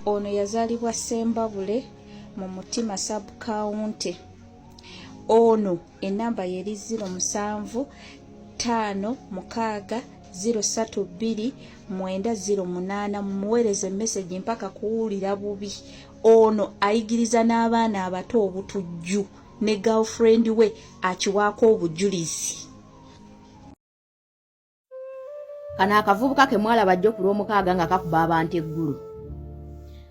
ono yazaalibwa Sembabule mu Mutima sub county. Ono enamba yeri 0756032908 mumuweereze message mpaka kuwulira bubi. Ono ayigiriza n'abaana abato obutujju ne girlfriend we akiwaako obujulizi. Kana akavubuka ke mwalaba jjo ku lw'omukaaga nga kakuba abantu eggulu.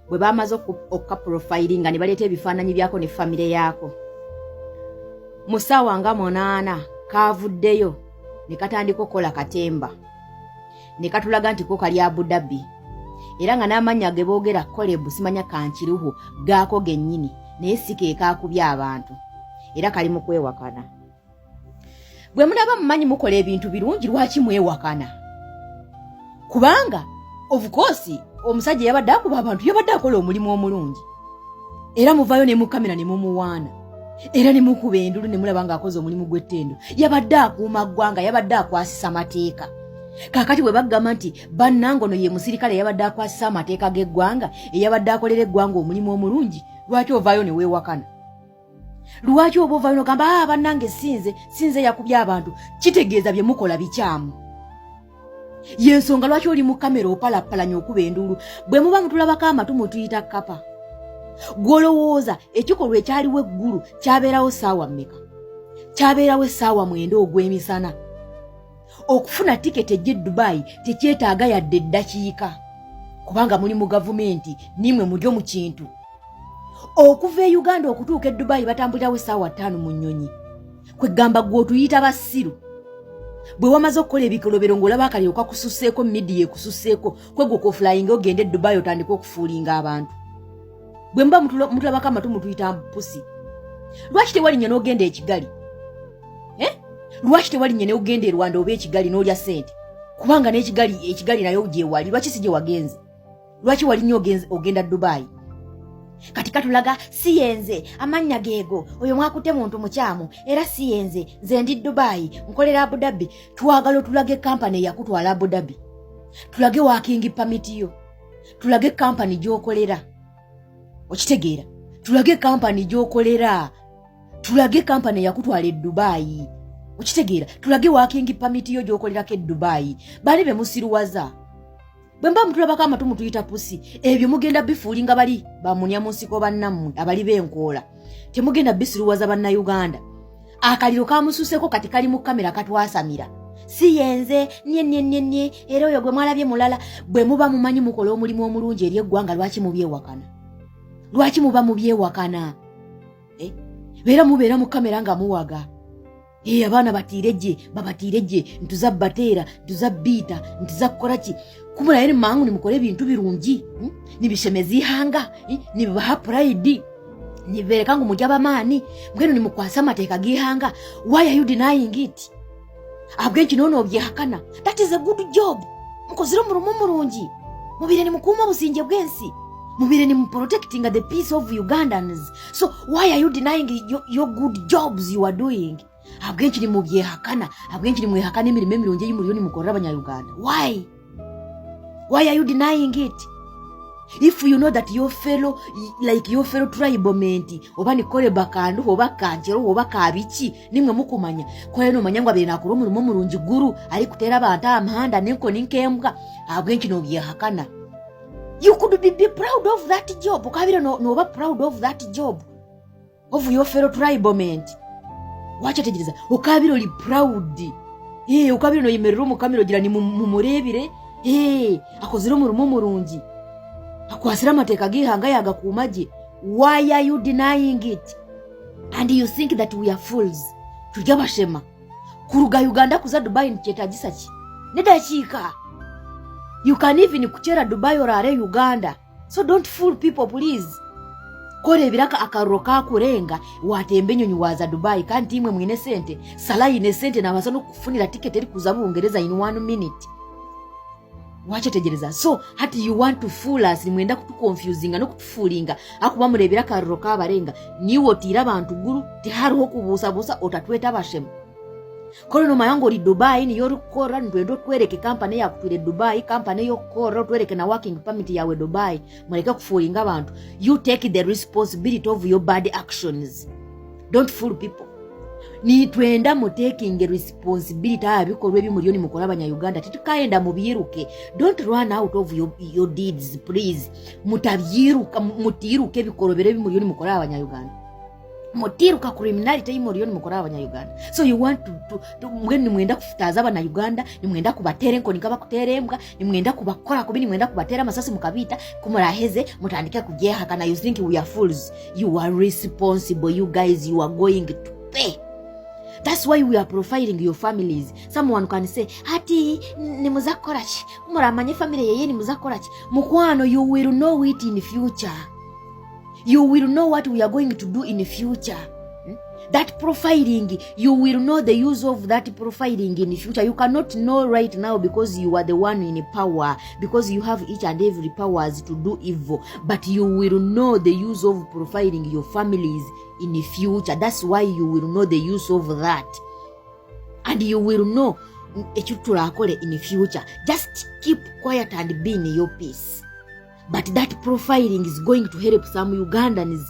Bwe bamaze okukaprofilinga ne baleeta ebifaananyi byako ne famire yaako. Mu ssaawa nga 8 kaavuddeyo ne katandika okukola katemba. Ne katulaga nti ko kali Abu Dhabi. Era nga n'amannya ge boogera Kolebu simanya kankiruhu gaako gennyini naye si ke kaakubya abantu. Era kali mu kwewakana. Bwe mulaba mumanyi mukola ebintu birungi lwaki mwewakana? Kubanga of course omusajja yabadde akuba abantu yabadde akola omulimu omulungi. Era muvayo ne mu kamera ne mumuwaana. Era ne mukuba endulu ne mulaba ng'akoze omulimu gw'ettendo. Yabadde akuuma ggwanga, yabadde akwasisa amateeka. Kaakati bwe baggamba nti bannangono ye musirikale yabadde akwasisa amateeka g'eggwanga eyabadde akolera eggwanga omulimu omulungi, lwaki ovaayo ne weewakana? Lwaki oba ovaayo n'ogamba bannange sinze yakubye abantu? Kitegeeza bye mukola bikyamu. Yensonga lwaki oli mu kamera opalapalanya okuba endulu bwe muba mutulabako amatu mutuyita kapa. Gwolowooza ekikolwa ekyaliwo eggulu kyabeerawo ssaawa mmeka? Kyabeerawo essaawa 9 ogw'emisana. Okufuna tiketi ejja Dubai tekyetaaga yadde eddakiika kubanga muli mu gavumenti nimwe mulyo mu kintu. Okuva e Uganda okutuuka e Dubai batambulirawo essaawa 5 mu nnyonyi. Kwegamba gw'otuyita basiru. Bwe wamaze okukola ebikolobero ng'olaba akalyoka kususseeko midiya ekususseeko kwegwo koflying ogende e Dubai otandika okufuulinga abantu. Bwe mba mutulabako amatu mutuyita pusi. Lwaki tewalinnya n'ogenda e Kigali? Lwaki tewalinnya n'ogenda e Rwanda oba e Kigali n'olya ssente? Kubanga n'ekigali nayo gye wali, lwaki si gye wagenze? Lwaki walinnya ogenda Dubai? Kati katulaga si yenze amannya geego oyo mwakutte muntu mukyamu era si yenze nze ndi Dubai nkolera Abu Dhabi. Twagala tulage company yakutwala Abu Dhabi, tulage working permit yo, tulage company gy'okolera. Okitegeera? Tulage company gy'okolera, tulage company yakutwala e Dubai. Okitegeera? Tulage working permit yo gy'okolerako e Dubai. Bali be musiruwaza. Bwe mba mutulabako amatu mutuyita pusi, ebyo mugenda bifuulinga bali bamunya mu nsiko bannammwe abali b'enkoola. Temugenda bisiruwaza bannayuganda. Akaliro kamususseko kati kali mu kamera katwasamira. Si yenze nye era oyo gwe mwalabye mulala. Bwe muba mumanyi mukola omulimu omulungi eri eggwanga lwaki mubyewakana? Lwaki muba mubyewakana? Beera mubeera mu kamera nga muwaga. Abaana babatiireje ntuza bateera ntuza biita ntuza kukolaki kumula yeri mangu nimukole ebintu birungi nibishemeza ihanga nibibaha pride nibereka ngu mujja bamaani mbwenu nimukwasa amateeka g'ihanga. Why are you denying it? Abwenki nono obyehakana. That is a good job. Mukozire omulimu omulungi. Mubire ni mukuuma obusinge bw'ensi. Mubire ni protecting the peace of Ugandans. So why are you denying your good jobs you are doing? Abwenki ni mubyehakana. Abwenki ni mwehakana emirimu emirungi ey'imuliro ni mukolera abanyayuganda. Why? Why are you denying it? If you know that your fellow tribal mate oba nikole bakandu oba kanjero oba kabiki nimwe mukumanya kwaye no manyangwa bere nakuru omulimu omulungi guru ali kutera abantu amahanda nenko ninkembwa abwenki no byehakana. You could be proud of that job. Okabira no oba proud of that job of your fellow tribal mate. Wacha tegereza okabira oli proud. Okabira no yemerero mu kamera gira ni mumurebire. Akozira omulimu omulungi. Akwasira amateeka g'ihanga yagakuumaje. Why are you denying it? And you think that we are fools? Tujja bashema. Kuruga Uganda kuza Dubai nikyetagisa ki? Nedakiika. You can even kuchera Dubai or are Uganda. So don't fool people please. Kore ebiraka akaruro kakurenga watembe nyonyi waza Dubai kandi imwe mwine sente. Sala ine sente na basano kufunira ticket eri kuza Bungereza in 1 minute. Wacha tegereza. So hati you want to fool us nimwenda kutuconfusinga no kutufoolinga akuba murebera karuro kabarenga niwo tira abantu guru tihariho kubusa busa otatweta bashema. Kolo no mayongo li Dubai ni yorukora ntwendo twereke company ya kutwire Dubai, company yokora twereke na working permit yawe Dubai, muleke kufulinga abantu. You take the responsibility of your bad actions. Don't fool people. Ni twenda mu taking responsibility abikorwe bimuliyoni mukola abanya-Uganda titukaenda mubiruke. Don't run out of your deeds please. Mutiruke bikorobere bimuliyoni mukola abanya-Uganda. Mutiruka criminality y'imuliyoni mukola abanya-Uganda. So you want to mweni mwenda kufutaza abana-Uganda, ni mwenda kubatere enko nikaba kuterembwa, ni mwenda kubakora kubi, ni mwenda kubatera amasasi mukabita kumuraheze mutandike kujeha kana you think we are fools. You are responsible, you guys, you are going to pay. That's why we are profiling your families. Someone can say, hati ni muzakorachi. Muramanye family yeye ni muzakorachi. Mukwano, you will know it in the future. You will know what we are going to do in the future. That profiling, you will know the use of that profiling in the future. You cannot know right now because you are the one in power, because you have each and every powers to do evil. But you will know the use of profiling your families in the future. That's why you will know the use of that. And you will know in the future. Just keep quiet and be in your peace. But that profiling is going to help some Ugandans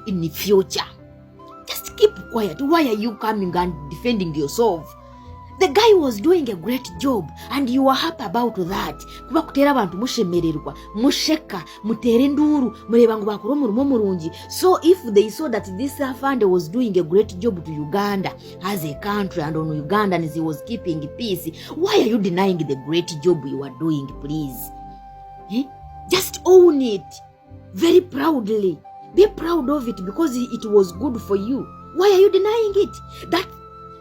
in the future. Just keep quiet. Why are you coming and defending yourself? The guy was doing a great job and you are happy about that. Kuba kutera abantu mushemererwa, musheka, mutere nduru, mureba ngo bakora umurimo murungi. So if they saw that this fund was doing a great job to Uganda as a country and on Ugandans he was keeping peace, why are you denying the great job you are doing, please? Just own it very proudly. Be proud of it because it was good for you. Why are you denying it?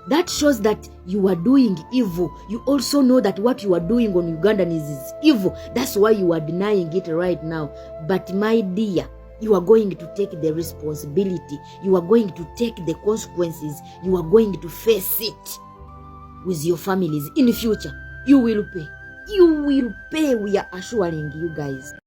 That shows that you are doing evil. You also know that what you are doing on Ugandan is evil. That's why you are denying it right now. But my dear, you are going to take the responsibility. You are going to take the consequences. You are going to face it with your families in the future. You will pay. You will pay. We are assuring you guys.